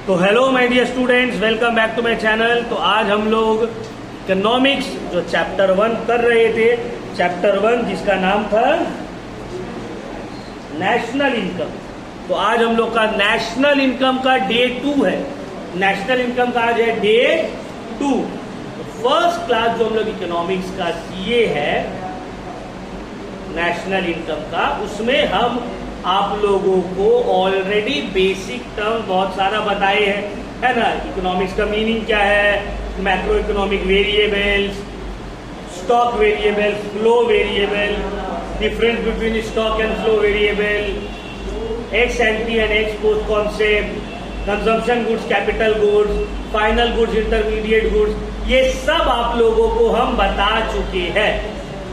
तो hello my dear students, welcome back to my channel. तो आज हम लोग इकोनॉमिक्स जो चैप्टर 1 कर रहे थे, चैप्टर 1 जिसका नाम था नेशनल इनकम। तो आज हम लोग का नेशनल इनकम का डे 2 है। नेशनल इनकम का आज है डे 2। फर्स्ट क्लास जो हम लोग इकोनॉमिक्स का किए है नेशनल इनकम का, उसमें हम आप लोगों को ऑलरेडी बेसिक टर्म बहुत सारा बताए हैं, है ना। इकोनॉमिक्स का मीनिंग क्या है, macro economic variables, stock variable, flow variable, difference between stock and flow variable, x anti and x post concept, consumption goods, capital goods, final goods, intermediate goods, ये सब आप लोगों को हम बता चुके हैं।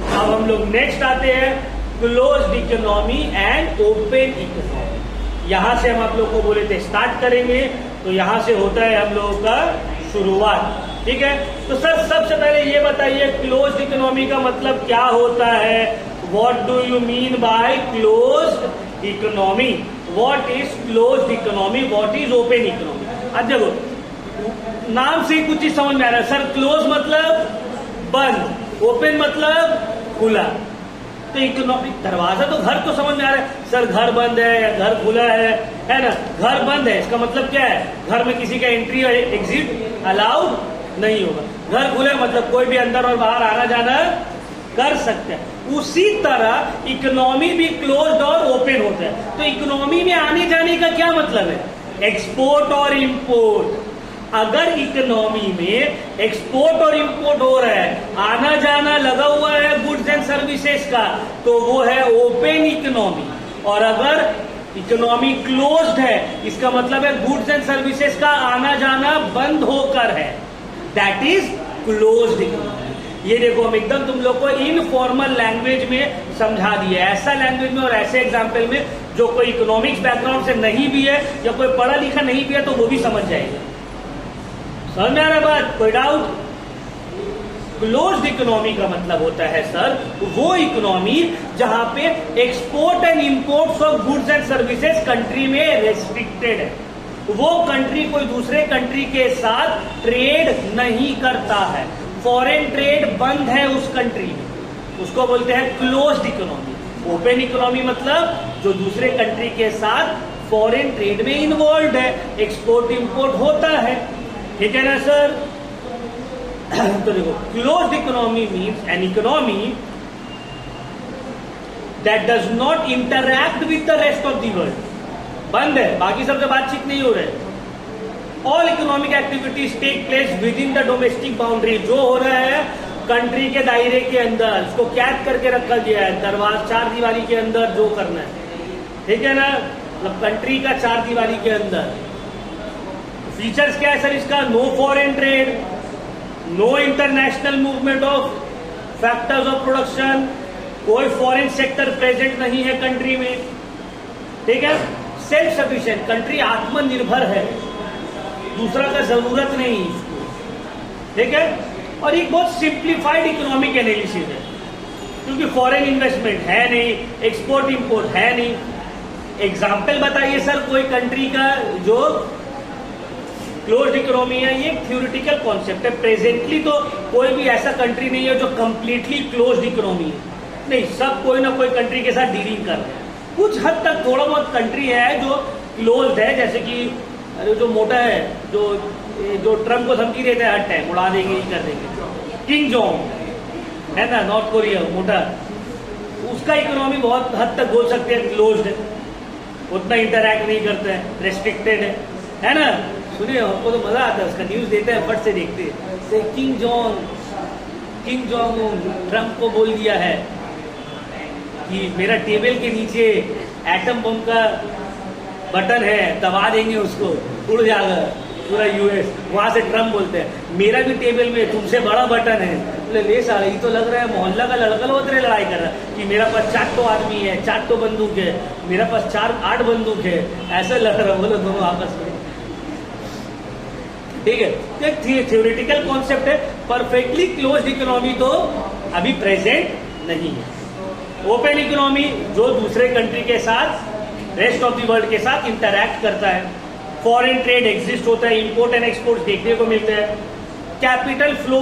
अब हम लोग नेक्स्ट आते हैं closed economy and open economy. यहां से हम आप लोग को बोले थे स्टार्ट करेंगे, तो यहां से होता है हम लोगों का शुरुआत। ठीक है, तो सर सबसे पहले ये बताइए क्लोज्ड इकोनॉमी का मतलब क्या होता है। What do you mean by closed economy? What is closed economy, what is open economy? अब देखो, नाम से कुछ चीज समझ में आ रहा है। सर क्लोज मतलब बंद, ओपन मतलब खुला। तो इकोनॉमिक दरवाजा तो घर को समझ में आ रहा है। सर घर बंद है या घर खुला है ना। घर बंद है इसका मतलब क्या है, घर में किसी का एंट्री और एग्जिट अलाउड नहीं होगा। घर खुला मतलब कोई भी अंदर और बाहर आना जाना कर सकते हैं। उसी तरह इकोनॉमी भी क्लोज्ड और ओपन होता है। तो इकोनॉमी में आने जाने का क्या मतलब है, एक्सपोर्ट और इंपोर्ट। अगर इकोनॉमी में एक्सपोर्ट और इंपोर्ट हो रहा है, आना जाना लगा हुआ है गुड्स एंड सर्विसेज का, तो वो है ओपन इकोनॉमी। और अगर इकोनॉमी क्लोज्ड है, इसका मतलब है गुड्स एंड सर्विसेज का आना जाना बंद होकर है, दैट इज क्लोज्ड इकोनॉमी। ये देखो हम एकदम तुम लोग को इनफॉर्मल लैंग्वेज में समझा दिए, ऐसा लैंग्वेज में और ऐसे एग्जाम्पल में जो कोई इकोनॉमिक्स बैकग्राउंड से नहीं भी है या कोई पढ़ा लिखा नहीं भी है तो वो भी समझ जाएगा। समझ में आ रहा बात, कोई डाउट? क्लोज्ड इकोनॉमी का मतलब होता है सर वो इकोनॉमी जहां पे export and imports of goods and services country में रेस्ट्रिक्टेड है। वो कंट्री कोई दूसरे कंट्री के साथ ट्रेड नहीं करता है, फॉरेन ट्रेड बंद है उस कंट्री में, उसको बोलते हैं क्लोज्ड इकोनॉमी। ओपन इकोनॉमी मतलब जो दूसरे कंट्री के साथ फॉरेन ट्रेड में इन्वॉल्व है, एक्सपोर्ट इंपोर्ट होता है। ठीक है ना सर। तो देखो closed economy means an economy that does not interact with the rest of the world. बंद है, बाकी सबसे बातचीत नहीं हो रहा है। All economic activities take place within the domestic boundary. जो हो रहा है कंट्री के दायरे के अंदर, उसको कैद करके रखा गया है, दरवाजा चार दीवारी के अंदर जो करना है। ठीक है ना, मतलब कंट्री का चार दीवारी के अंदर। फीचर्स क्या है सर इसका, no foreign trade, no international movement of factors of production, कोई फॉरेन सेक्टर प्रेजेंट नहीं है कंट्री में। ठीक है, सेल्फ सफिशिएंट, कंट्री आत्मनिर्भर है, दूसरा का जरूरत नहीं इसको। ठीक है, और एक बहुत सिंप्लीफाइड इकोनॉमिक एनालिसिस है, क्योंकि फॉरेन इन्वेस्टमेंट है नहीं, एक्सपोर्ट इंपोर्ट है नहीं। एग्जाम्पल बताइए सर कोई कंट्री का जो क्लोज्ड इकोनॉमी है। ये थ्योरेटिकल कॉन्सेप्ट है, प्रेजेंटली तो कोई भी ऐसा कंट्री नहीं है जो कंप्लीटली क्लोज्ड इकोनॉमी है, नहीं, सब कोई ना कोई कंट्री के साथ डीलिंग कर रहे हैं। कुछ हद तक थोड़ा बहुत कंट्री है जो क्लोज्ड है, जैसे कि अरे जो मोटा है, जो ट्रम्प को धमकी देता है हर टाइम, उड़ा देंगे, ये कर देंगे, किंग जोंग है ना, नॉर्थ कोरिया मोटा, उसका इकोनॉमी बहुत हद तक बोल सकते हैं क्लोज्ड है, उतना इंटरैक्ट नहीं करते हैं, रेस्ट्रिक्टेड है ना। सुनिए हमको तो मजा आता है उसका, न्यूज देते हैं फट से देखते हैं। किंग जोंग ट्रम्प को बोल दिया है कि मेरा टेबल के नीचे एटम बम का बटन है, दबा देंगे उसको, उड़ जाएगा पूरा यूएस। वहां से ट्रम्प बोलते हैं मेरा भी टेबल में तुमसे बड़ा बटन है। बोले ले साले, ये तो लग रहा है मोहल्ला का लड़का उतरे लड़ाई कर रहा है कि मेरा पास 4 आदमी है, 4 बंदूक है, मेरा पास 8 बंदूक है, ऐसा लग रहा है। बोलो दोनों आपस में। ठीक है, एक थ्योरेटिकल कॉन्सेप्ट है, परफेक्टली क्लोज्ड इकोनॉमी तो अभी प्रेजेंट नहीं है। ओपन इकोनॉमी जो दूसरे कंट्री के साथ, रेस्ट ऑफ द वर्ल्ड के साथ इंटरैक्ट करता है, फॉरेन ट्रेड एग्जिस्ट होता है, इंपोर्ट एंड एक्सपोर्ट देखने को मिलता है, capital flow,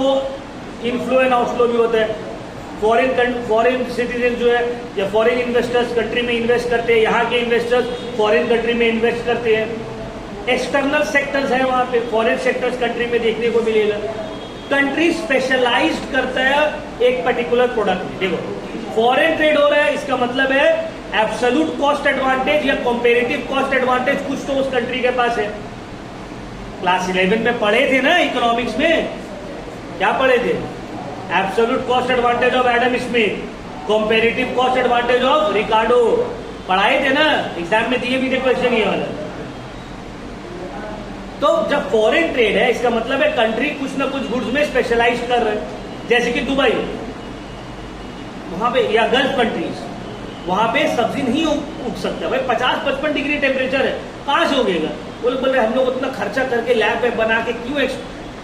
inflow and outflow भी होता है। फॉरेन सिटीजन जो है या फॉरेन इन्वेस्टर्स कंट्री में इन्वेस्ट करते हैं, यहाँ के इन्वेस्टर्स फॉरेन कंट्री में इन्वेस्ट करते हैं। एक्सटर्नल सेक्टर्स है वहां पे, फॉरेन सेक्टर्स कंट्री में देखने को मिलेगा। कंट्री स्पेशलाइज्ड करता है एक पर्टिकुलर प्रोडक्ट में। देखो फॉरेन ट्रेड हो रहा है, इसका मतलब है एब्सोल्यूट कॉस्ट एडवांटेज या कंपैरेटिव कॉस्ट एडवांटेज कुछ तो उस कंट्री के पास है। क्लास 11 में पढ़े थे ना इकोनॉमिक्स में, क्या पढ़े थे? Absolute cost advantage of Adam Smith, comparative cost advantage of Ricardo, पढ़ाए थे ना, एग्जाम में दिए भी थे क्वेश्चन ये वाला। तो जब फॉरेन ट्रेड है इसका मतलब है कंट्री कुछ ना कुछ गुड्स में स्पेशलाइज कर रहे हैं। जैसे कि दुबई, वहां पे या गल्फ कंट्रीज, वहां पे सब्जी नहीं उग सकता भाई, 50-55 डिग्री टेम्परेचर है, कहां से उगेगा? वो लोग बोल रहे हम लोग उतना खर्चा करके लैब पे बना के क्यों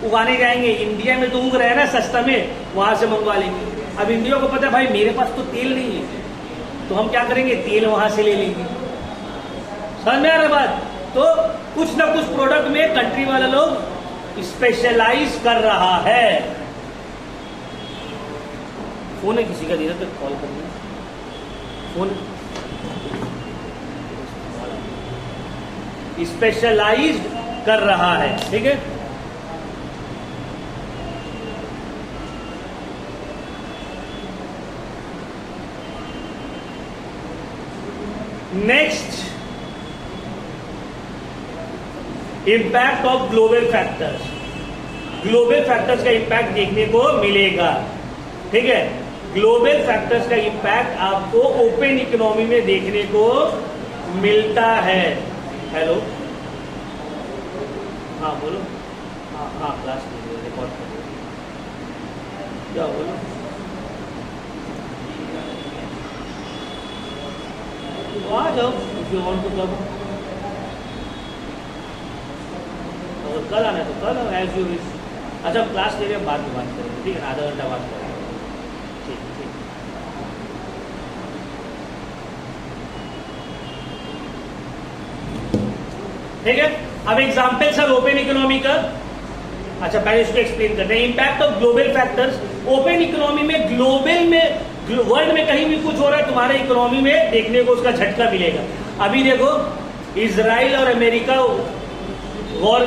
उगाने जाएंगे, इंडिया में तो उग रहा है ना सस्ता में, वहां से मंगवा लेंगे। अब इंडिया को पता है भाई मेरे पास तो तेल नहीं है, तो हम क्या करेंगे, तेल वहां से ले लेंगे। समझ में आ रहा बात? तो कुछ ना कुछ प्रोडक्ट में कंट्री वाले लोग स्पेशलाइज कर रहा है। फोन है किसी का, दे तो कॉल करना फोन। स्पेशलाइज्ड कर रहा है, ठीक है। Next, impact of global factors. Global factors का इंपैक्ट देखने को मिलेगा, ठीक है। ग्लोबल फैक्टर्स का इंपैक्ट आपको ओपन इकोनॉमी में देखने को मिलता है। हेलो, हाँ बोलो। हाँ क्लास रिकॉर्ड कर क्या बोलो। आ जाओ if you want to come. अगर कल आना है तो कल, एज यू विश। अच्छा क्लास ले रहे हैं, बाद में बात करेंगे, ठीक है, आधा घंटा बात करेंगे, ठीक। ठीक है, अब एग्जाम्पल सर ओपन इकोनॉमी का। अच्छा पहले इसको एक्सप्लेन करते हैं। Impact of global factors open economy में, ग्लोबल में, वर्ल्ड में कहीं भी कुछ हो रहा है तुम्हारे इकोनॉमी में देखने को उसका झटका मिलेगा। अभी देखो इजराइल और America war,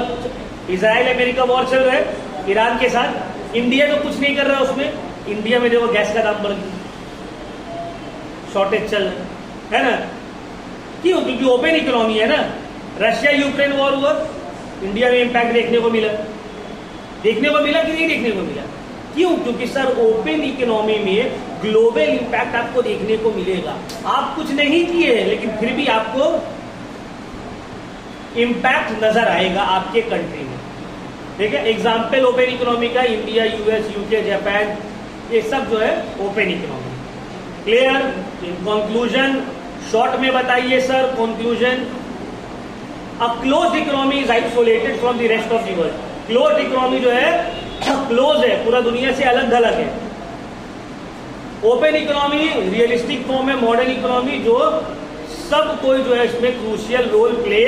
Israel America war चल रहा है ईरान के साथ। इंडिया तो कुछ नहीं कर रहा उसमें। इंडिया में देखो गैस का दाम बढ़ गया, शॉर्टेज चल रहा है ना, क्यों? क्योंकि ओपन इकोनॉमी है ना। रशिया यूक्रेन वॉर हुआ, इंडिया में इंपैक्ट देखने को मिला। देखने को मिला कि नहीं देखने को मिला? क्यों? क्योंकि सर ओपन इकोनॉमी में ग्लोबल इंपैक्ट आपको देखने को मिलेगा। आप कुछ नहीं किए लेकिन फिर भी आपको इंपैक्ट नजर आएगा आपके कंट्री में, ठीक है। एग्जाम्पल ओपन इकोनॉमी का इंडिया, यूएस, यूके, जापान, ये सब जो है open economy. Clear? Conclusion short में बताइए sir. Conclusion, a closed economy is isolated from the rest of the world. Closed economy जो है क्लोज है, पूरा दुनिया से अलग थलग है। ओपन इकोनॉमी रियलिस्टिक फॉर्म है, मॉडर्न इकोनॉमी जो सब कोई जो है इसमें क्रूशियल रोल प्ले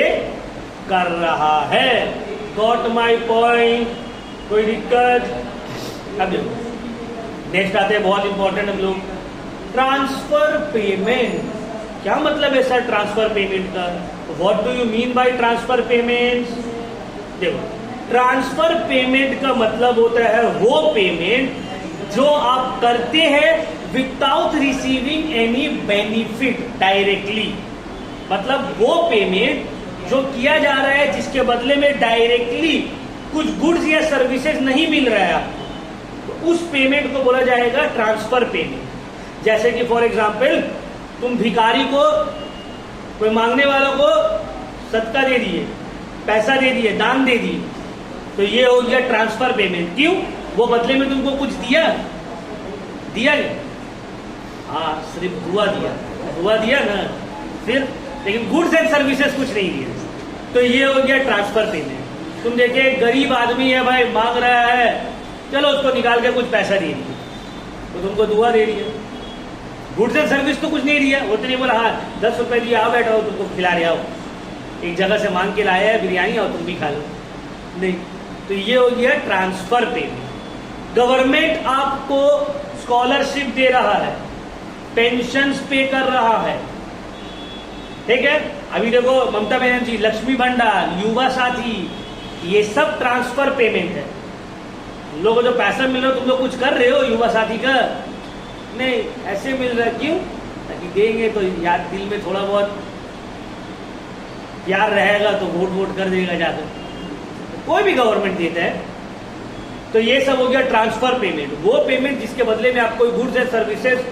कर रहा है। Got my point? कोई दिक्कत? अब देखो नेक्स्ट आते हैं, बहुत इंपॉर्टेंट हम लोग, ट्रांसफर पेमेंट। क्या मतलब है सर ट्रांसफर पेमेंट का? What do you mean by transfer payment? देखो ट्रांसफर पेमेंट का मतलब होता है वो पेमेंट जो आप करते हैं without receiving any benefit directly. मतलब वो पेमेंट जो किया जा रहा है जिसके बदले में डायरेक्टली कुछ गुड्स या सर्विसेज नहीं मिल रहा है आपको, तो उस पेमेंट को बोला जाएगा ट्रांसफर पेमेंट। जैसे कि फॉर एग्जाम्पल तुम भिखारी को, कोई मांगने वालों को सदका दे दिए, पैसा दे दिए, दान दे दिए, तो ये हो गया ट्रांसफर पेमेंट। क्यों? वो बदले में तुमको कुछ दिया नहीं? हाँ सिर्फ दुआ दिया ना, फिर लेकिन गुड्स एंड सर्विसेज कुछ नहीं दिए, तो ये हो गया ट्रांसफर पेमेंट। तुम देखिए गरीब आदमी है भाई, मांग रहा है, चलो उसको निकाल के कुछ पैसा दे दिया, तो तुमको दुआ दे दिया। गुड्स एंड सर्विस तो कुछ नहीं दिया, वो तो नहीं बोला हाँ 10 रुपए दिया, आओ बैठो तुमको खिला रहे आओ, एक जगह से मांग के लाया है बिरयानी और तुम भी खा लो, नहीं। तो ये हो गया ट्रांसफर पेमेंट। गवर्नमेंट आपको स्कॉलरशिप दे रहा है, पेंशन्स पे कर रहा है, ठीक है। अभी देखो ममता बनर्जी, लक्ष्मी भंडार, युवा साथी, ये सब ट्रांसफर पेमेंट है। तुम लोगों को जो पैसा मिल रहा है, तुम लोग कुछ कर रहे हो युवा साथी का? नहीं, ऐसे मिल रहा है। क्यों? ताकि देंगे तो याद दिल में थोड़ा बहुत प्यार रहेगा तो वोट कर देगा जाकर। कोई भी गवर्नमेंट देता है। तो ये सब हो गया ट्रांसफर पेमेंट, वो पेमेंट जिसके बदले में आपको गुड्स एंड सर्विसेज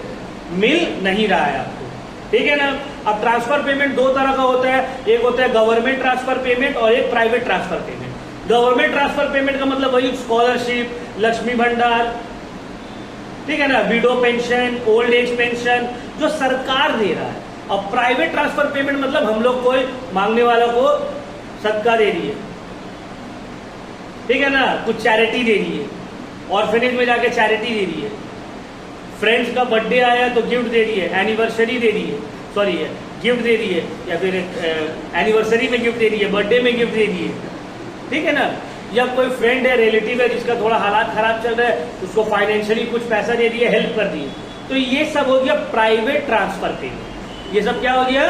मिल नहीं रहा है आपको, ठीक है ना। अब ट्रांसफर पेमेंट दो तरह का होता है, एक होता है गवर्नमेंट ट्रांसफर पेमेंट और एक private transfer payment. Government transfer payment का मतलब वही स्कॉलरशिप, लक्ष्मी भंडार, ठीक है ना, window pension, old age pension, जो सरकार दे रहा है। अब प्राइवेट ट्रांसफर पेमेंट मतलब हम लोग कोई मांगने वालों को सदका दे रही है, ठीक है ना, कुछ चैरिटी दे रही है, ऑर्फेनेज में जाके चैरिटी दे रही है, फ्रेंड्स का बर्थडे आया तो गिफ्ट दे रही है, एनिवर्सरी दे रही है, सॉरी गिफ्ट दे रही है, या फिर एनिवर्सरी में गिफ्ट दे रही है, बर्थडे में गिफ्ट दे रही है, ठीक है ना। या कोई फ्रेंड है, रिलेटिव है, जिसका थोड़ा हालात खराब चल रहा है, उसको फाइनेंशियली कुछ पैसा दे दिए, हेल्प कर दी। तो ये सब हो गया प्राइवेट ट्रांसफर पेमेंट। ये सब क्या हो गया?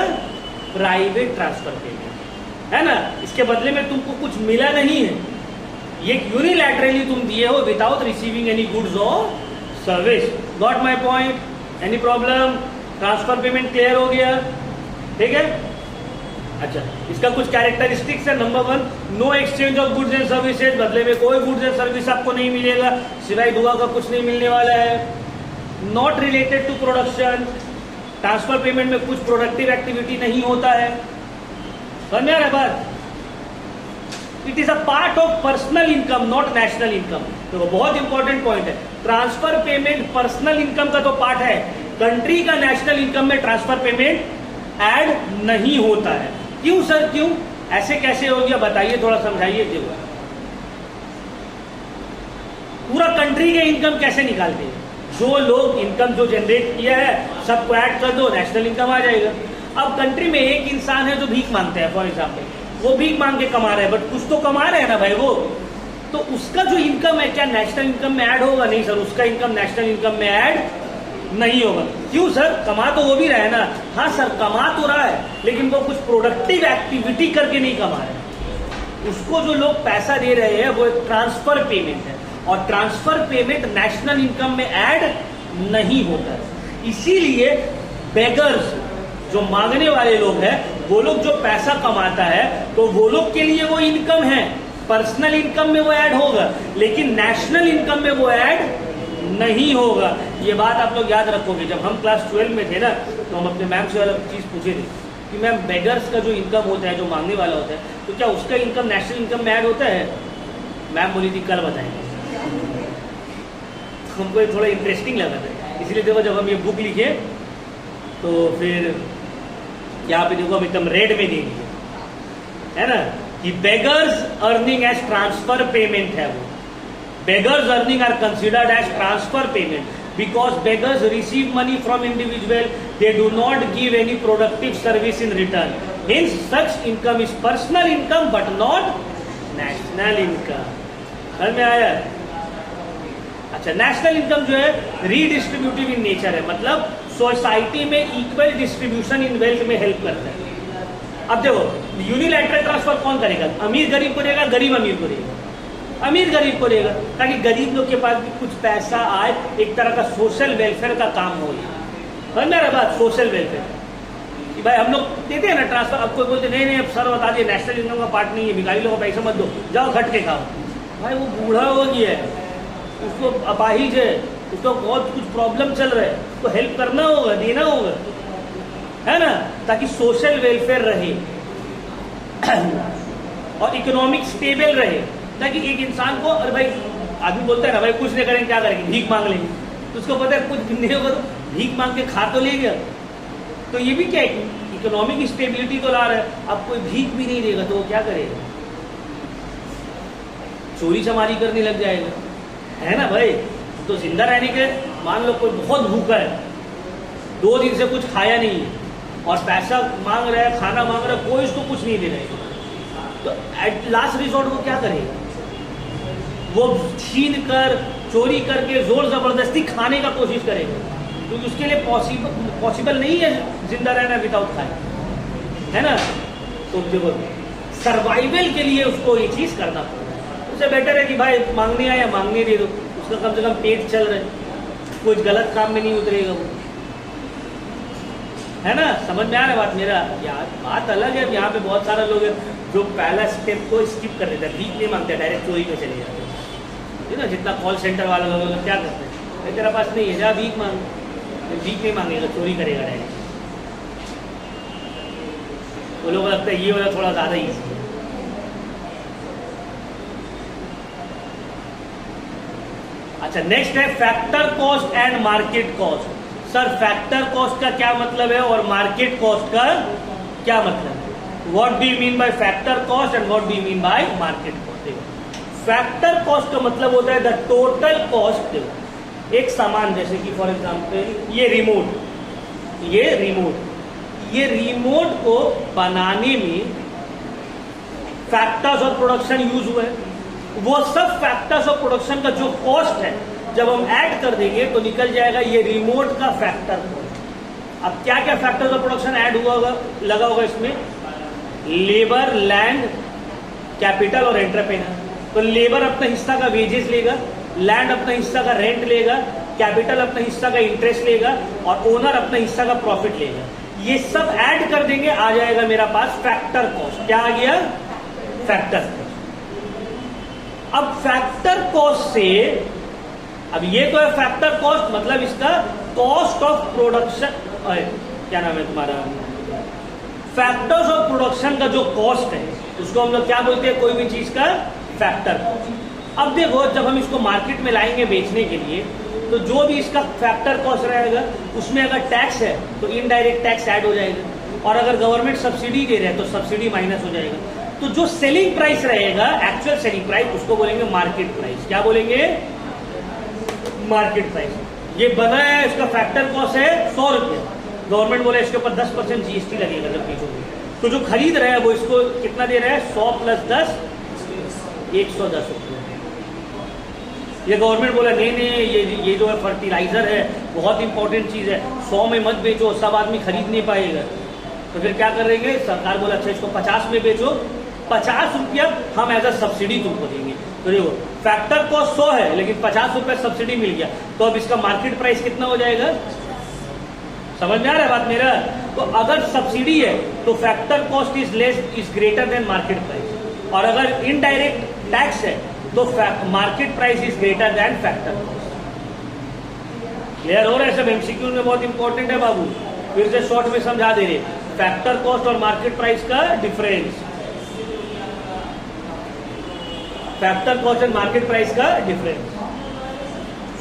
प्राइवेट ट्रांसफर पेमेंट, है ना। इसके बदले में तुमको कुछ मिला नहीं है, ये यूनिलैटरली तुम दिए हो विदाउट रिसीविंग एनी गुड्स और service. Got my point? Any problem? Transfer payment clear हो गया, ठीक है। अच्छा, इसका कुछ कैरेक्टरिस्टिक्स है। Number 1, no exchange of goods and services, बदले में कोई गुड्स एंड सर्विस आपको नहीं मिलेगा, सिवाय दुआ का कुछ नहीं मिलने वाला है। Not related to production, transfer payment में कुछ प्रोडक्टिव एक्टिविटी नहीं होता है, समझ में आ रहा है बात। It is a part of personal income, not national income. तो वो बहुत इंपॉर्टेंट पॉइंट है। ट्रांसफर पेमेंट पर्सनल इनकम का तो पार्ट है, कंट्री का नेशनल इनकम में ट्रांसफर पेमेंट ऐड नहीं होता है। क्यों सर, क्यों? ऐसे कैसे हो गया बताइए, थोड़ा समझाइए। देखो, पूरा कंट्री के इनकम कैसे निकालते हैं? जो लोग इनकम जो जनरेट किया है सबको ऐड कर दो, नेशनल इनकम आ जाएगा। अब कंट्री में एक इंसान है जो भीख मांगता है, फॉर एग्जाम्पल, वो भीख मांग के कमा रहे हैं, बट कुछ तो कमा रहे हैं ना भाई वो, तो उसका जो इनकम है क्या नेशनल इनकम में ऐड होगा? नहीं सर, उसका इनकम नेशनल इनकम में ऐड नहीं होगा। क्यों सर? कमा तो वो भी रहा है ना। हाँ सर, कमा तो रहा है, लेकिन वो कुछ प्रोडक्टिव एक्टिविटी करके नहीं कमा रहे। उसको जो लोग पैसा दे रहे हैं वो एक ट्रांसफर पेमेंट है, और ट्रांसफर पेमेंट नेशनल इनकम में ऐड नहीं होता है। इसीलिए बेगर्स, जो मांगने वाले लोग हैं, वो लोग जो पैसा कमाता है तो वो लोग के लिए वो इनकम है, पर्सनल इनकम में वो ऐड होगा, लेकिन नेशनल इनकम में वो ऐड नहीं होगा। ये बात आप लोग याद रखोगे। जब हम क्लास 12 में थे ना, तो हम अपने मैम से वाला चीज पूछे थे कि मैम बेगर्स का जो इनकम होता है, जो मांगने वाला होता है, तो क्या उसका इनकम नेशनल इनकम में ऐड होता है? मैम बोली थी कल बताएंगे। हमको ये थोड़ा इंटरेस्टिंग लगा था, इसलिए देखो जब हम ये बुक लिखे तो फिर यहाँ पे देखो हम एकदम रेड में दे दिए, है ना, कि beggars earning as transfer payment है। वो beggars earning are considered as transfer payment because beggars receive money from individual, they do not give any productive service in return, hence such income is personal income but not national income। समझ में आया? अच्छा, national income जो है redistributive in nature है, मतलब society में equal distribution in wealth में हेल्प करता है। अब देखो, यूनिलैटरल ट्रांसफर कौन करेगा? अमीर गरीब को देगा, गरीब अमीर को देगा, अमीर गरीब को देगा, ताकि गरीब लोग के पास भी कुछ पैसा आए, एक तरह का सोशल वेलफेयर का काम हो। समझ में आ रहा बात? सोशल वेलफेयर कि भाई हम लोग देते हैं ना ट्रांसफर। अब कोई बोलते नहीं अब सर बता दिए नेशनल इनकम का पार्ट नहीं है, भिखारी लोगों को पैसा मत दो, जाओ खट के खाओ। भाई वो बूढ़ा हो गया है, उसको अपाहिज है, उसको बहुत कुछ प्रॉब्लम चल रहा है, उसको हेल्प करना होगा, देना होगा, है ना, ताकि सोशल वेलफेयर रहे और इकोनॉमिक स्टेबल रहे। ताकि एक इंसान को, अरे भाई आदमी बोलता है ना भाई कुछ नहीं करेंगे क्या करेंगे, भीख मांग लेंगे, तो उसको पता है कुछ नहीं होगा तो भीख मांग के खा तो लेगा। तो ये भी क्या है, इकोनॉमिक स्टेबिलिटी तो ला रहा है। अब कोई भीख भी नहीं देगा तो वो क्या करेगा? चोरी चमारी करने लग जाएगा, है ना भाई। तो जिंदा रहने के, मान लो कोई बहुत भूखा है, 2 दिन से कुछ खाया नहीं है, और पैसा मांग रहा है, खाना मांग रहा है, कोई उसको कुछ नहीं दे रहा है, तो एट लास्ट रिजॉर्ट वो क्या करेगा? वो छीन कर, चोरी करके, जोर जबरदस्ती खाने का कोशिश करेगा, क्योंकि उसके लिए पॉसिबल नहीं है जिंदा रहना विदाउट खाए, है ना। तो देखो सर्वाइवल के लिए उसको ये चीज करना पड़ता है। उससे बेटर है कि भाई मांगने आया मांगने दे दो, उसका कम से कम पेट चल रहा है, कुछ गलत काम में नहीं उतरेगा वो, है ना। समझ में आ रहा है बात मेरा? यार बात अलग है, यहाँ पे बहुत सारे लोग हैं जो पहला स्टेप को स्किप कर देते हैं, भीख नहीं मांगते, डायरेक्ट चोरी में चले जाते हैं, ना। जितना कॉल सेंटर वाले लोग क्या करते हैं, तेरा पास नहीं है, जा भीख मांग, भीख नहीं मांगेगा, चोरी करेगा डायरेक्ट। वो लोगों को लगता है ये वाला थोड़ा ज्यादा ही। अच्छा, नेक्स्ट है factor cost and market cost. Sir factor cost का क्या मतलब है और मार्केट कॉस्ट का क्या मतलब है? What do you mean by factor cost and what do you mean by market cost? Factor cost का मतलब होता है द टोटल कॉस्ट, एक सामान जैसे कि फॉर एग्जांपल ये रिमोट को बनाने में फैक्टर्स ऑफ प्रोडक्शन यूज हुए, वो सब फैक्टर्स ऑफ प्रोडक्शन का जो कॉस्ट है जब हम ऐड कर देंगे तो निकल जाएगा ये रिमोट का फैक्टर कॉस्ट। अब क्या क्या फैक्टर्स ऑफ प्रोडक्शन ऐड हुआ होगा, लगा होगा इसमें? लेबर, लैंड, कैपिटल और एंटरप्रेन्योर। तो लेबर अपना हिस्सा का वेजेस लेगा, लैंड अपना हिस्सा का रेंट लेगा, कैपिटल अपना हिस्सा का इंटरेस्ट लेगा और ओनर अपना हिस्सा का प्रॉफिट लेगा। ये सब ऐड कर देंगे, आ जाएगा मेरा पास फैक्टर कॉस्ट। क्या आ गया? Factor cost. अब फैक्टर कॉस्ट से, अब ये तो है फैक्टर कॉस्ट, मतलब इसका कॉस्ट ऑफ प्रोडक्शन, क्या नाम है तुम्हारा, फैक्टर्स ऑफ प्रोडक्शन का जो कॉस्ट है उसको हम लोग क्या बोलते हैं? कोई भी चीज का फैक्टर कॉस्ट। अब देखो जब हम इसको मार्केट में लाएंगे बेचने के लिए, तो जो भी इसका फैक्टर कॉस्ट रहेगा उसमें अगर टैक्स है तो इनडायरेक्ट टैक्स ऐड हो जाएगा, और अगर गवर्नमेंट सब्सिडी दे रहे हैं तो सब्सिडी माइनस हो जाएगा। तो जो सेलिंग प्राइस रहेगा, एक्चुअल सेलिंग प्राइस, उसको बोलेंगे मार्केट प्राइस। क्या बोलेंगे? Market price. ये बना है, इसका फैक्टर कॉस्ट है 100 रुपये, गवर्नमेंट बोले इसके ऊपर 10% जीएसटी लगेगा जब बेचोगे, तो जो खरीद रहे हैं वो इसको कितना दे रहे हैं? 100 + 10 110 रुपये। ये गवर्नमेंट बोला नहीं नहीं, ये जो है फर्टिलाइजर है बहुत इंपॉर्टेंट चीज है, 100 में मत बेचो, सब आदमी खरीद नहीं पाएगा। तो फिर क्या करेंगे? सरकार बोला अच्छा इसको 50 में बेचो, 50 रुपया हम एज अ सब्सिडी तुमको देंगे। तो देखो फैक्टर कॉस्ट 100 है लेकिन 50 रुपये सब्सिडी मिल गया, तो अब इसका मार्केट प्राइस कितना हो जाएगा? समझ में आ रहा है बात मेरा? तो अगर सब्सिडी है तो factor cost is greater than market price, और अगर इनडायरेक्ट टैक्स है तो market price is greater than factor cost. Clear हो रहा है सब? एमसीक्यू में बहुत इंपॉर्टेंट है बाबू, फिर से शॉर्ट में समझा दे रहे, फैक्टर कॉस्ट और मार्केट प्राइस का difference, factor cost and market price का डिफरेंस।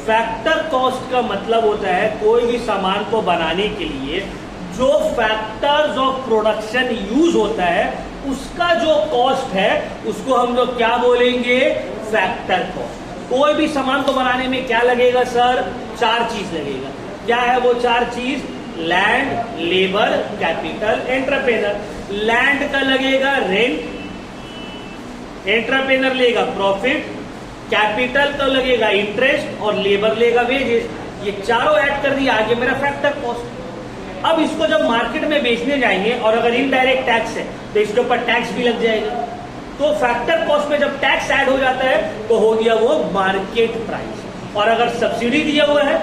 फैक्टर कॉस्ट का मतलब होता है कोई भी सामान को बनाने के लिए जो फैक्टर्स ऑफ प्रोडक्शन यूज होता है उसका जो कॉस्ट है उसको हम लोग क्या बोलेंगे? Factor cost. कोई भी सामान को बनाने में क्या लगेगा सर? 4 चीज लगेगा। क्या है वो 4 चीज? Land, labour, capital, entrepreneur. Land का लगेगा रेंट, एंटरप्रेन्योर लेगा प्रॉफिट, कैपिटल का लगेगा इंटरेस्ट और लेबर लेगा वेजेस। ये चारों ऐड कर दिया, आगे मेरा फैक्टर कॉस्ट। अब इसको जब मार्केट में बेचने जाएंगे और अगर इनडायरेक्ट टैक्स है तो इसके ऊपर टैक्स भी लग जाएगा, तो फैक्टर कॉस्ट में जब टैक्स ऐड हो जाता है तो हो गया वो मार्केट प्राइस। और अगर सब्सिडी दिया हुआ है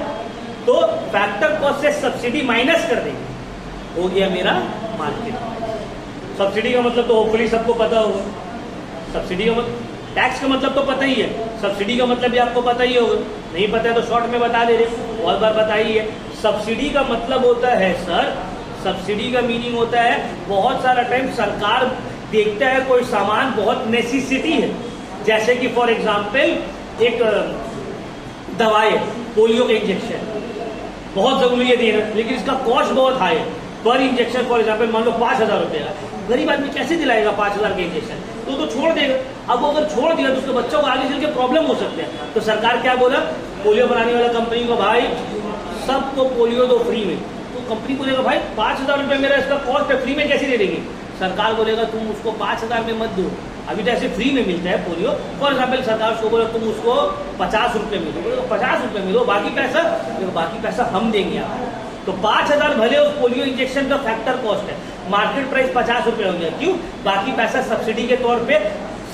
तो फैक्टर कॉस्ट से सब्सिडी माइनस कर देंगे, हो गया मेरा मार्केट प्राइस। सब्सिडी का मतलब तो होपफुली सबको पता होगा, सब्सिडी का मतलब, टैक्स का मतलब तो पता ही है, सब्सिडी का मतलब भी आपको पता ही होगा, नहीं पता है तो शॉर्ट में बता दे रहे, बहुत बार बताइए। सब्सिडी का मतलब होता है सर, सब्सिडी का मीनिंग होता है बहुत सारा टाइम सरकार देखता है कोई सामान बहुत नेसेसिटी है, जैसे कि फॉर एग्जांपल एक दवाई है, पोलियो का इंजेक्शन बहुत जरूरी है देना, लेकिन इसका कॉस्ट बहुत हाई है पर इंजेक्शन। फॉर एग्जांपल मान लो 5,000 रुपये का, गरीब आदमी कैसे दिलाएगा 5,000 का इंजेक्शन? तो छोड़ देगा। अब वो अगर छोड़ दिया तो उसके बच्चों को आगे चल के प्रॉब्लम हो सकते हैं। तो सरकार क्या बोला, पोलियो बनाने वाला कंपनी को भाई सबको पोलियो दो फ्री में, तो कंपनी बोलेगा भाई 5,000 रुपये मेरा इसका कॉस्ट है, फ्री में कैसे दे देंगे? सरकार बोलेगा तुम उसको 5,000 में मत दो, अभी तो ऐसे फ्री में मिलता है पोलियो। फॉर एग्जाम्पल सरकार उसको बोला तुम उसको 50 रुपये में दो, 50 रुपये में दो, बाकी पैसा हम देंगे आपको। तो 5,000 भले उस पोलियो इंजेक्शन का फैक्टर कॉस्ट है, मार्केट प्राइस 50 रुपये हो गया। क्यों? बाकी पैसा सब्सिडी के तौर पे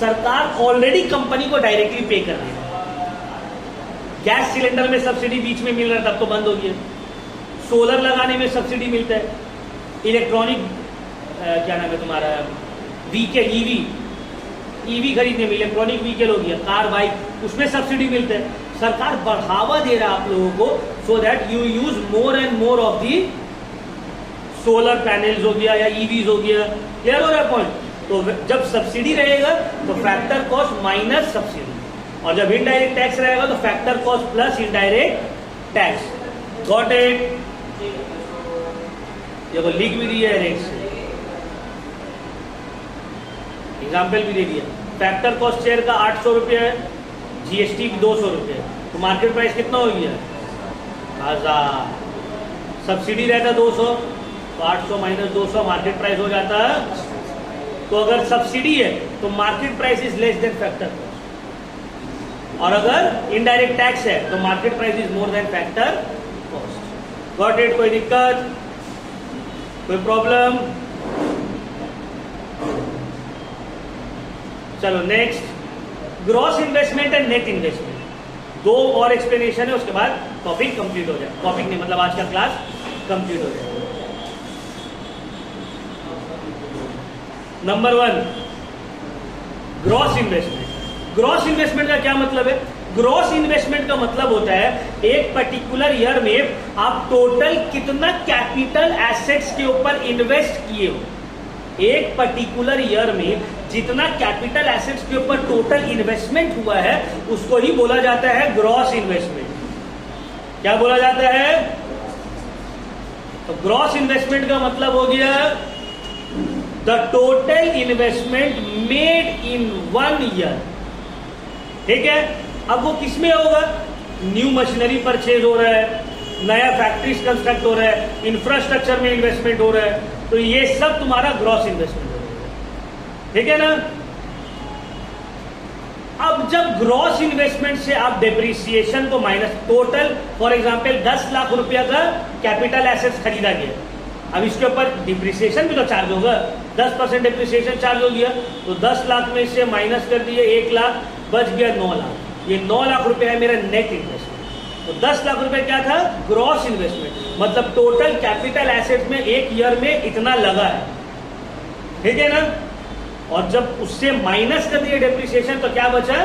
सरकार ऑलरेडी कंपनी को डायरेक्टली पे कर रही है। गैस सिलेंडर में सब्सिडी बीच में मिल रहा था, तब तो बंद हो गया। सोलर लगाने में सब्सिडी मिलता है, इलेक्ट्रॉनिक क्या नाम है तुम्हारा, व्हीकल ईवी खरीदने में, इलेक्ट्रॉनिक व्हीकल हो गया, कार बाइक, उसमें सब्सिडी मिलता है। सरकार बढ़ावा दे रहा है आप लोगों को, so that you use more and more of the solar panels हो गया या ईवीज हो गया। क्लियर हो रहा है पॉइंट? तो जब सब्सिडी रहेगा तो फैक्टर कॉस्ट माइनस सब्सिडी, और जब इनडायरेक्ट टैक्स रहेगा तो factor cost plus indirect tax. Got it? देखो लिख भी दिया है रेट से, एग्जाम्पल भी दे दिया। फैक्टर कॉस्ट शेयर का 800 रुपये है, जीएसटी 200 रुपये, तो मार्केट प्राइस कितना हो गया? 1000। सब्सिडी रहता 200, तो 800 माइनस 200 मार्केट प्राइस हो जाता है। तो अगर सब्सिडी है तो market price is less than factor cost, और अगर इनडायरेक्ट टैक्स है तो market price is more than factor cost. Got it? कोई दिक्कत, कोई प्रॉब्लम? चलो next, gross investment and net investment. दो और एक्सप्लेनेशन है, उसके बाद टॉपिक कंप्लीट हो जाए। टॉपिक नहीं मतलब आज का क्लास कंप्लीट हो जाए। Number 1, gross investment. Gross investment का क्या मतलब है? ग्रॉस इन्वेस्टमेंट का मतलब होता है एक पर्टिकुलर ईयर में आप टोटल कितना कैपिटल एसेट्स के ऊपर इन्वेस्ट किए हो। एक पर्टिकुलर ईयर में जितना कैपिटल एसेट्स के ऊपर टोटल इन्वेस्टमेंट हुआ है उसको ही बोला जाता है ग्रॉस इन्वेस्टमेंट। क्या बोला जाता है? तो ग्रॉस इन्वेस्टमेंट का मतलब हो गया the total investment made in 1 year. ठीक है? अब वो किसमें होगा? न्यू मशीनरी परचेज हो रहा है, नया फैक्ट्रीज कंस्ट्रक्ट हो रहा है, इंफ्रास्ट्रक्चर में इन्वेस्टमेंट हो रहा है, तो ये सब तुम्हारा ग्रॉस इन्वेस्टमेंट हो रहा है। ठीक है ना? अब जब ग्रॉस इन्वेस्टमेंट से आप डेप्रिसिएशन को minus, total for example 10 lakh रुपया का कैपिटल एसेट्स खरीदा गया, अब इसके ऊपर डिप्रिसिएशन भी तो चार्ज होगा, 10% डिप्रिसिएशन चार्ज हो गया, तो 10 लाख में से माइनस कर दिए 1 लाख, बच गया 9 लाख। ये 9 लाख रुपया है मेरा नेट इन्वेस्टमेंट। तो 10 लाख रुपए क्या था? ग्रॉस इन्वेस्टमेंट, मतलब टोटल कैपिटल एसेट में एक ईयर में इतना लगा है। ठीक है ना? और जब उससे माइनस कर दिए डेप्रिसिएशन तो क्या बचा?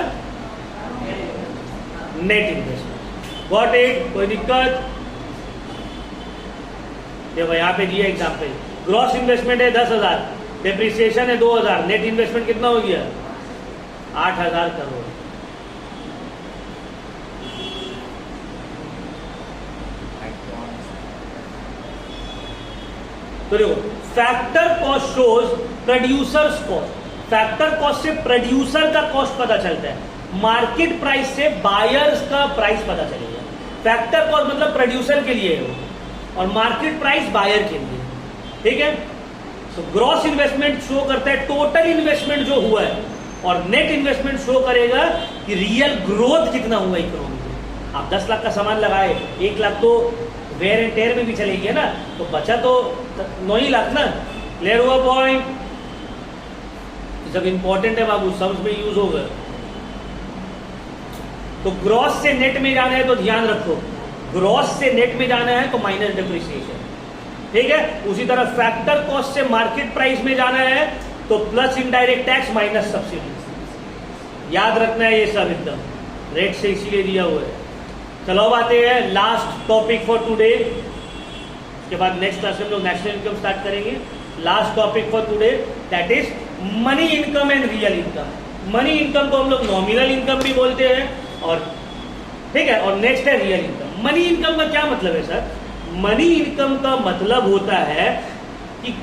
Net investment. Got it? कोई दिक्कत? देखो यहां पे दिया एग्जांपल, ग्रॉस इन्वेस्टमेंट है 10,000, डेप्रिसिएशन है 2,000, नेट इन्वेस्टमेंट कितना हो गया? 8,000 करोड़। तो देखो, factor cost shows producers cost. Factor cost से प्रोड्यूसर का कॉस्ट पता चलता है, मार्केट प्राइस से बायर्स का प्राइस पता चलेगा। फैक्टर कॉस्ट मतलब प्रोड्यूसर के लिए है वो, और मार्केट प्राइस बायर के लिए। ठीक है? तो ग्रॉस इन्वेस्टमेंट शो करता है टोटल इन्वेस्टमेंट जो हुआ है, और नेट इन्वेस्टमेंट शो करेगा कि रियल ग्रोथ कितना हुआ इकोनॉमी में। आप 10 लाख का सामान लगाए, 1 लाख तो वेयर एंड टेयर में भी चले गए ना, तो बचा तो 9 ही लाख ना। क्लियर हुआ पॉइंट? सब इंपॉर्टेंट है बाबू, सम्स में यूज होगा। तो ग्रॉस से नेट में जाना है तो ध्यान रखो, ग्रॉस से नेट में जाना है तो माइनस डिप्रिसिएशन। ठीक है? उसी तरह फैक्टर कॉस्ट से मार्केट प्राइस में जाना है तो plus indirect tax minus subsidy. याद रखना है ये सब एकदम, रेट से इसीलिए दिया हुआ है। चलो अब आते हैं लास्ट टॉपिक फॉर टुडे, उसके बाद नेक्स्ट क्लास में हम लोग नेशनल इनकम स्टार्ट करेंगे। Last topic for today that is money income and real income. Money income को हम लोग नॉमिनल इनकम भी बोलते हैं, और ठीक है, और नेक्स्ट है रियल इनकम। मनी इनकम का क्या मतलब है सर? मनी इनकम का मतलब होता है कि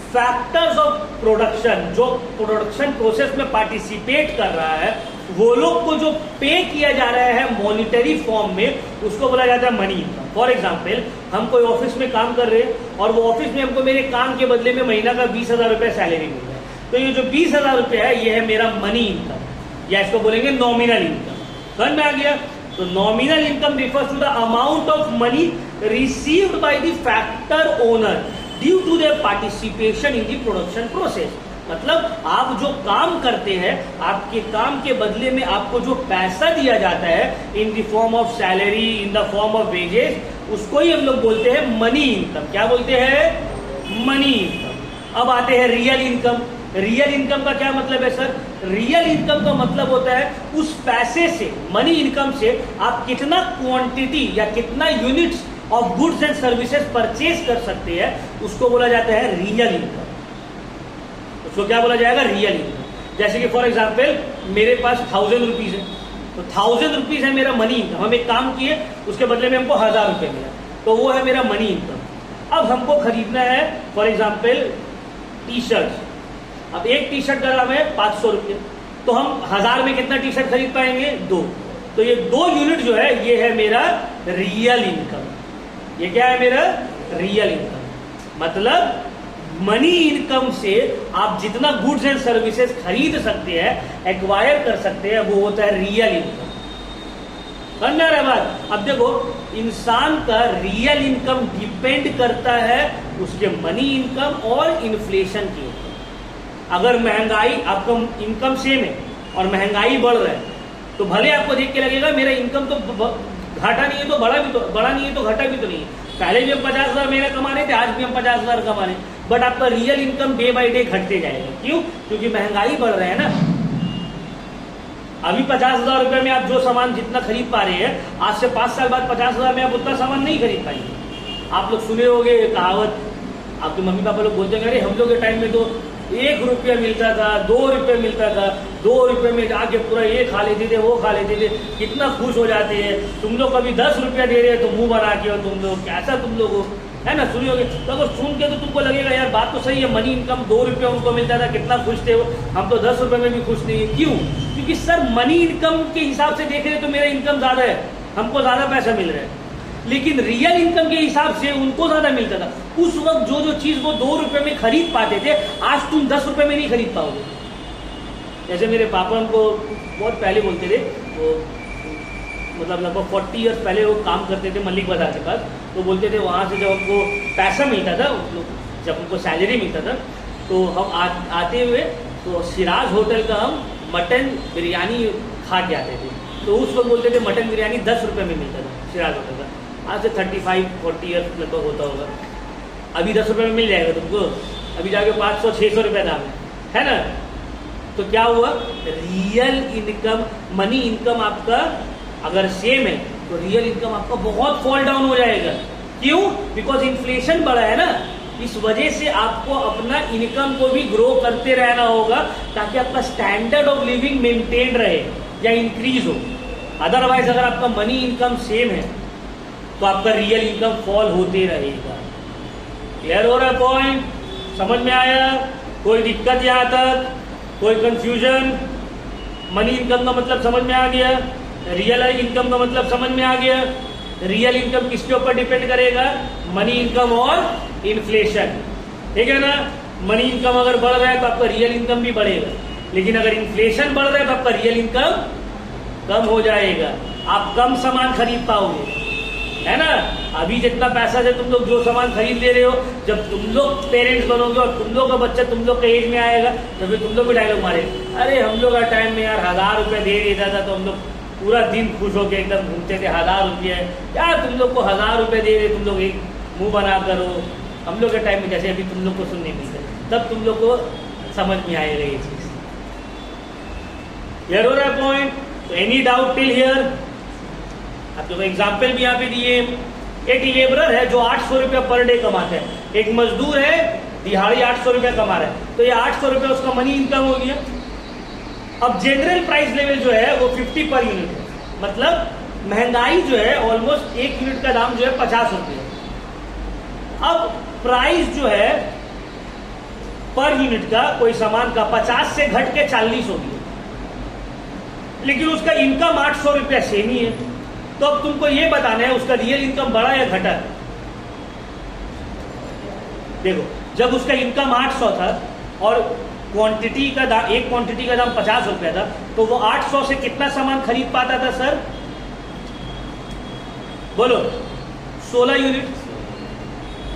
फैक्टर्स ऑफ प्रोडक्शन, जो प्रोडक्शन प्रोसेस में पार्टिसिपेट कर रहा है, वो लोग को जो पे किया जा रहा है मॉनिटरी फॉर्म में, उसको बोला जाता है मनी इनकम। फॉर एग्जाम्पल, हम कोई ऑफिस में काम कर रहे हैं और वो ऑफिस में हमको मेरे काम के बदले में महीना का 20,000 रुपये सैलरी मिल रहा है, तो ये जो 20,000 रुपये है ये है मेरा मनी इनकम, या इसको बोलेंगे नॉमिनल इनकम। समझ में आ गया? तो nominal income refers to the amount of money received by the factor owner due to their participation in the production process. मतलब आप जो काम करते हैं, आपके काम के बदले में आपको जो पैसा दिया जाता है in the form of salary, in the form of wages, उसको ही हम लोग बोलते हैं मनी इनकम। क्या बोलते हैं? Money income. अब आते हैं रियल इनकम। रियल इनकम का क्या मतलब है सर? रियल इनकम का मतलब होता है उस पैसे से, मनी इनकम से आप कितना क्वांटिटी या कितना units of goods and services purchase कर सकते हैं, उसको बोला जाता है रियल इनकम। उसको क्या बोला जाएगा? Real income. जैसे कि फॉर एग्जाम्पल मेरे पास 1000 रुपीज है, तो 1000 रुपीज है मेरा मनी इनकम। हम एक काम किए, उसके बदले में हमको 1000 रुपये मिला, तो वो है मेरा मनी इनकम। अब हमको खरीदना है फॉर एग्जाम्पल टी शर्ट। अब एक टी शर्ट का दाम है 500 रुपये, तो हम 1000 में कितना टी शर्ट खरीद पाएंगे? 2। तो ये 2 यूनिट जो है ये है मेरा रियल इनकम। ये क्या है मेरा? Real income. मतलब मनी इनकम से आप जितना गुड्स एंड सर्विसेज खरीद सकते हैं, एक्वायर कर सकते हैं, वो होता है रियल इनकम। समझ आ रहा है बात? अब देखो, इंसान का रियल इनकम डिपेंड करता है उसके मनी इनकम और इन्फ्लेशन के ऊपर। अगर महंगाई, आपका इनकम सेम है और महंगाई बढ़ रहा है, तो भले आपको देख के लगेगा मेरा इनकम तो घाटा नहीं है तो बड़ा नहीं है तो घटा भी तो नहीं है। पहले भी हम 50,000 महीना कमा रहे थे, आज भी हम 50,000 कमा रहे हैं, बट आपका real income day by day घटते जाएगा। क्यों? क्योंकि महंगाई बढ़ रहा है ना। अभी 50,000 रुपए में आप जो सामान जितना खरीद पा रहे हैं, आज से 5 साल बाद 50,000 में आप उतना सामान नहीं खरीद पाएंगे। आप लोग सुने होंगे कहावत, आपके मम्मी पापा लोग बोलते हैं, अरे हम लोग के टाइम में तो 1 रुपया मिलता था, 2 रुपये मिलता था, 2 रुपये में जाके पूरा ये खा लेते थे, वो खा लेते थे, कितना खुश हो जाते हैं। तुम लोग कभी 10 रुपया दे रहे हैं तो मुंह बना के हो तुम लोग, कैसा तुम लोग हो, है ना? सुनी होगी। तो अगर सुन के तो तुमको लगेगा यार बात तो सही है, मनी इनकम 2 रुपया उनको मिलता था, कितना खुश थे वो, हम तो 10 रुपये में भी खुश नहीं है। क्यों? क्योंकि सर मनी इनकम के हिसाब से देख रहे तो मेरा इनकम ज्यादा है, हमको ज्यादा पैसा मिल रहा है, लेकिन रियल इनकम के हिसाब से उनको ज्यादा मिलता था। उस वक्त जो चीज वो 2 रुपए में खरीद पाते थे, आज तुम 10 रुपए में नहीं खरीद पाओगे। जैसे मेरे पापा हमको बहुत पहले बोलते थे, वो मतलब लगभग 40 ईयर्स पहले वो काम करते थे मल्लिक बाजार के पास, तो बोलते थे वहाँ से जब हमको पैसा मिलता था, जब हमको सैलरी मिलता था, तो हम आते हुए तो सिराज होटल का हम मटन बिरयानी खा के आते थे। तो उस वक्त बोलते थे मटन बिरयानी 10 रुपये में मिलता था सिराज होटल का। आज से 35-40 ईयर्स लगभग होता होगा। अभी 10 रुपये में मिल जाएगा तुमको, अभी जाके 500-600 रुपये दाम है ना? तो क्या हुआ? रियल इनकम, मनी इनकम आपका अगर सेम है तो रियल इनकम आपका बहुत फॉल डाउन हो जाएगा। क्यों? बिकॉज इन्फ्लेशन बढ़ा है ना, इस वजह से आपको अपना इनकम को भी ग्रो करते रहना होगा ताकि आपका स्टैंडर्ड ऑफ लिविंग मेंटेन रहे या इंक्रीज हो। अदरवाइज अगर आपका मनी इनकम सेम है तो आपका रियल इनकम फॉल होते रहेगा। क्लियर हो रहा है पॉइंट? समझ में आया? कोई दिक्कत यहाँ तक? कोई कंफ्यूजन? मनी इनकम का मतलब समझ में आ गया, रियल इनकम का मतलब समझ में आ गया। रियल इनकम किसके ऊपर डिपेंड करेगा? मनी इनकम और इन्फ्लेशन, ठीक है ना? मनी इनकम अगर बढ़ रहा है तो आपका रियल इनकम भी बढ़ेगा, लेकिन अगर इन्फ्लेशन बढ़ रहा है तो आपका रियल इनकम कम हो जाएगा, आप कम सामान खरीद पाओगे, है ना? अभी जितना पैसा से तुम लोग जो सामान खरीद ले रहे हो, जब तुम लोग पेरेंट्स बनोगे और तुम लोग का बच्चा तुम लोग के एज में आएगा तो फिर तुम लोग भी डायलॉग मारे, अरे हम लोग का टाइम में यार 1000 रुपये दे देता था तो हम लोग पूरा दिन खुश होकर एकदम घूमते थे, 1000 रुपये यार तुम लोग को 1000 रुपये दे रहे, तुम लोग एक मुंह बना करो। हम लोग के टाइम में जैसे अभी तुम लोग को सुनने मिलते, तब तुम लोग को समझ में आएगा ये चीज। क्लियर हो रहा है पॉइंट? तो एनी डाउट टिल हियर? आप लोग एग्जाम्पल भी यहाँ पे दिए। एक लेबरर है जो 800 रुपया पर डे कमाता है, एक मजदूर है दिहाड़ी 800 रुपया कमा रहा है, तो ये 800 रुपया उसका मनी इनकम हो गया। अब जनरल प्राइस लेवल जो है वो 50 पर यूनिट है, मतलब महंगाई जो है ऑलमोस्ट 1 यूनिट का दाम जो है 50 रुपये। अब प्राइस जो है पर यूनिट का कोई सामान का 50 से घट के 40 हो गया, लेकिन उसका इनकम 800 रुपया सेम ही है। तो अब तुमको ये बताना है उसका रियल इनकम बढ़ा या घटा। देखो, जब उसका इनकम 800 था और क्वांटिटी का दाम, एक क्वांटिटी का दाम 50 रुपया था, तो वो 800 से कितना सामान खरीद पाता था सर? बोलो, 16 यूनिट।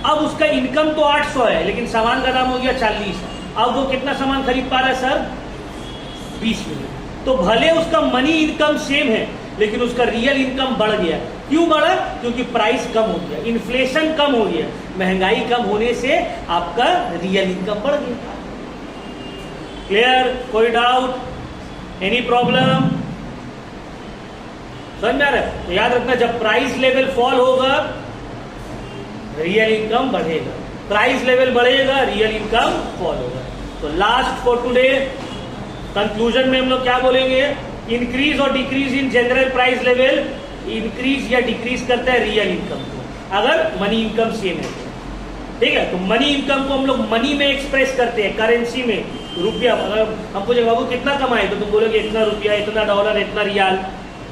अब उसका इनकम तो 800 है, लेकिन सामान का दाम हो गया 40। अब वो कितना सामान खरीद पा रहा है सर? 20 यूनिट। तो भले उसका मनी इनकम सेम है, लेकिन उसका रियल इनकम बढ़ गया। क्यों बढ़ा? क्योंकि प्राइस कम हो गया, इन्फ्लेशन कम हो गया, महंगाई कम होने से आपका रियल इनकम बढ़ गया। क्लियर? कोई डाउट? Any problem? समझ में आ रहा है? तो याद रखना, जब प्राइस लेवल फॉल होगा रियल इनकम बढ़ेगा, प्राइस लेवल बढ़ेगा रियल इनकम फॉल होगा। तो लास्ट फॉर टुडे कंक्लूजन में हम लोग क्या बोलेंगे? इंक्रीज और decrease in general price level increase या डिक्रीज करता है रियल इनकम को, अगर मनी इनकम सेम है। ठीक है, तो मनी इनकम को हम लोग मनी में एक्सप्रेस करते हैं, करेंसी में, रुपया। अगर हम पूछे बाबू कितना कमाए, तो तुम बोलोगे इतना रुपया, इतना डॉलर, इतना रियाल।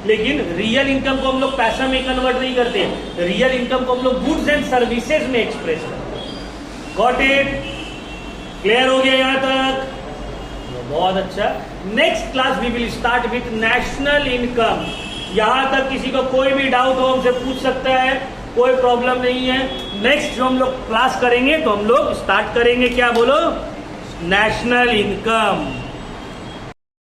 लेकिन रियल इनकम को हम लोग पैसा में कन्वर्ट नहीं करते, रियल इनकम को हम लोग गुड्स एंड सर्विसेज में एक्सप्रेस करते हैं। Got it? क्लियर हो गया यहां तक? बहुत अच्छा। Next class we will start with national income. यहां तक किसी को कोई भी डाउट हो हमसे पूछ सकता है, कोई प्रॉब्लम नहीं है। नेक्स्ट जो हम लोग क्लास करेंगे तो हम लोग स्टार्ट करेंगे, क्या बोलो? National income.